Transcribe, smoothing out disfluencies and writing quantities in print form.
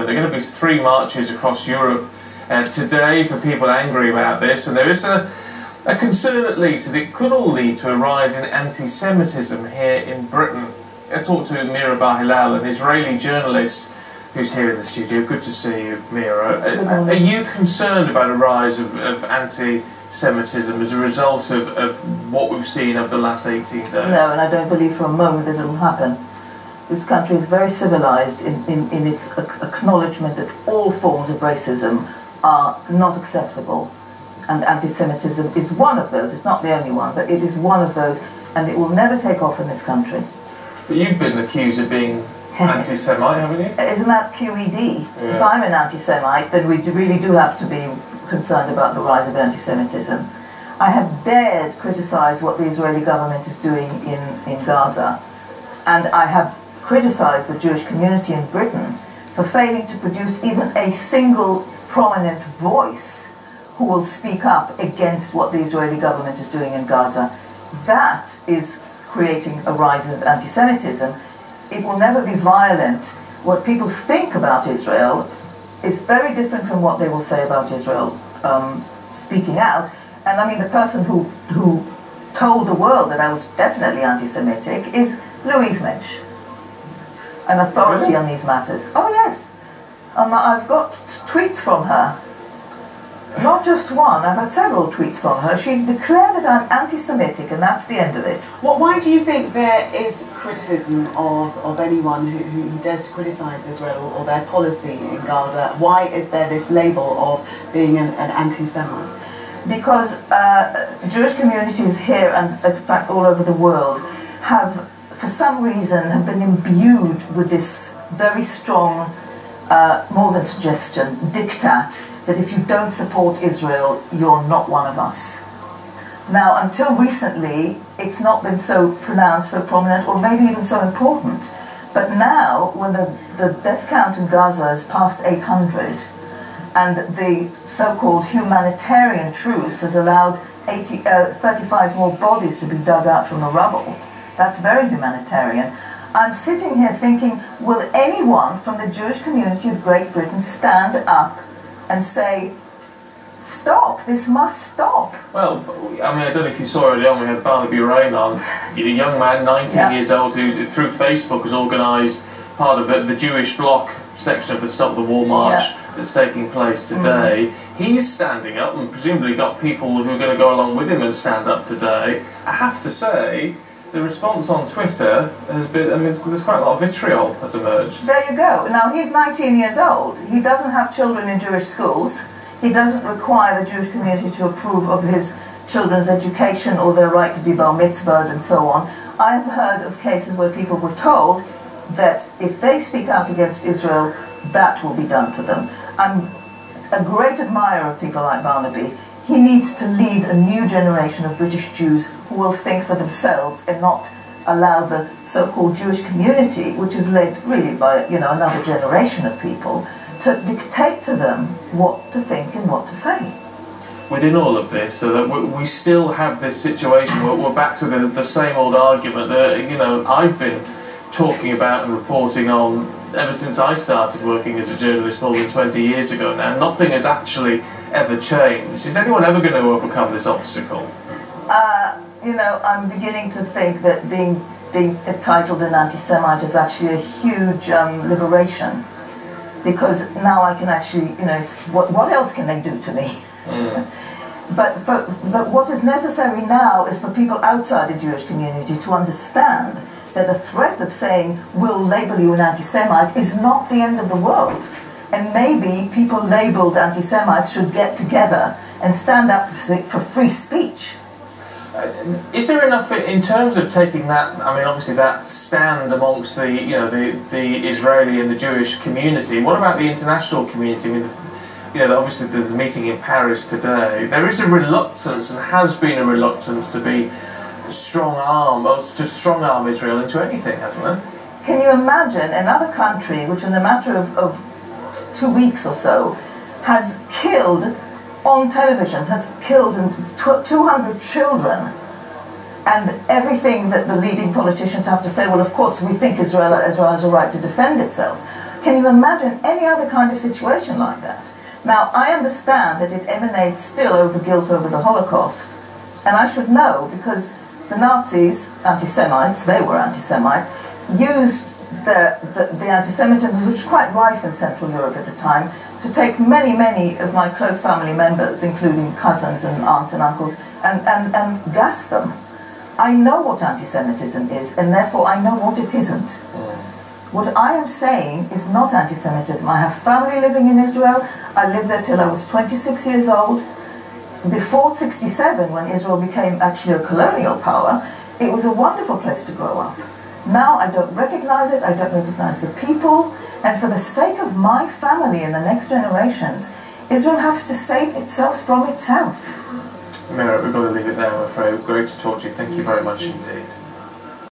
There are going to be 3 marches across Europe today for people angry about this, and there is a concern at least that it could all lead to a rise in anti-Semitism here in Britain. Let's talk to Mira Bar-Hillel, an Israeli journalist who's here in the studio. Good to see you, Mira. Are you concerned about a rise of anti-Semitism as a result of what we've seen over the last 18 days? No, and I don't believe for a moment that it will happen. This country is very civilised in its acknowledgement that all forms of racism are not acceptable. And anti-Semitism is one of those. It's not the only one, but it is one of those, and it will never take off in this country. But you've been accused of being anti-Semite, haven't you? Isn't that QED? Yeah. If I'm an anti-Semite, then we really do have to be concerned about the rise of anti-Semitism. I have dared criticise what the Israeli government is doing in Gaza, and I have criticised the Jewish community in Britain for failing to produce even a single prominent voice who will speak up against what the Israeli government is doing in Gaza. That is creating a rise of anti-Semitism. It will never be violent. What people think about Israel is very different from what they will say about Israel speaking out. And I mean, the person who told the world that I was definitely anti-Semitic is Louise Mensch, an authority on these matters. Oh yes, I've got tweets from her. Not just one, I've had several tweets from her. She's declared that I'm anti-Semitic, and that's the end of it. Why do you think there is criticism of anyone who dares to criticise Israel or their policy in Gaza? Why is there this label of being an anti-Semite? Because Jewish communities here, and in fact all over the world, have, for some reason, have been imbued with this very strong, more than suggestion, diktat, that if you don't support Israel, you're not one of us. Now, until recently, it's not been so pronounced, so prominent, or maybe even so important. But now, when the death count in Gaza has passed 800, and the so-called humanitarian truce has allowed 35 more bodies to be dug out from the rubble, that's very humanitarian. I'm sitting here thinking, will anyone from the Jewish community of Great Britain stand up and say, stop, this must stop? Well, I mean, I don't know if you saw earlier on, we had Barnaby Rain on, a young man, 19 years old, who through Facebook has organised part of the Jewish bloc section of the Stop the War March that's taking place today. He's standing up and presumably got people who are going to go along with him and stand up today. I have to say, the response on Twitter has been, I mean, there's quite a lot of vitriol that's emerged. There you go. Now, he's 19 years old. He doesn't have children in Jewish schools. He doesn't require the Jewish community to approve of his children's education or their right to be bar mitzvahed and so on. I've heard of cases where people were told that if they speak out against Israel, that will be done to them. I'm a great admirer of people like Barnaby. He needs to lead a new generation of British Jews who will think for themselves and not allow the so-called Jewish community, which is led really by, you know, another generation of people, to dictate to them what to think and what to say. Within all of this, so that we still have this situation where we're back to the same old argument that, you know, I've been talking about and reporting on ever since I started working as a journalist more than 20 years ago now. Nothing has actually ever changed. Is anyone ever going to overcome this obstacle? You know, I'm beginning to think that being titled an anti-Semite is actually a huge liberation, because now I can actually, you know, what else can they do to me? But what is necessary now is for people outside the Jewish community to understand that the threat of saying, we'll label you an anti-Semite, is not the end of the world. And maybe people labelled anti-Semites should get together and stand up for free speech. Is there enough in terms of taking that? I mean, obviously that stand amongst the, you know, the Israeli and the Jewish community. What about the international community? I mean, you know, obviously there's a meeting in Paris today. There is a reluctance, and has been a reluctance, to be strong-arm Israel into anything, hasn't there? Can you imagine another country which, in a matter of 2 weeks or so, has killed on televisions, has killed 200 children, and everything that the leading politicians have to say, well, of course, we think Israel has a right to defend itself. Can you imagine any other kind of situation like that? Now, I understand that it emanates still over guilt over the Holocaust, and I should know because the Nazis, anti-Semites, they were anti-Semites, used the anti-Semitism, which was quite rife in Central Europe at the time, to take many of my close family members, including cousins and aunts and uncles, and gas them. I know what anti-Semitism is, and therefore I know what it isn't. What I am saying is not anti-Semitism. I have family living in Israel. I lived there till I was 26 years old. Before 67, when Israel became actually a colonial power, it was a wonderful place to grow up. Now I don't recognize it, I don't recognize the people, and for the sake of my family and the next generations, Israel has to save itself from itself. Mira, we've got to leave it there, I'm afraid. Great to talk to you. Thank you very much indeed.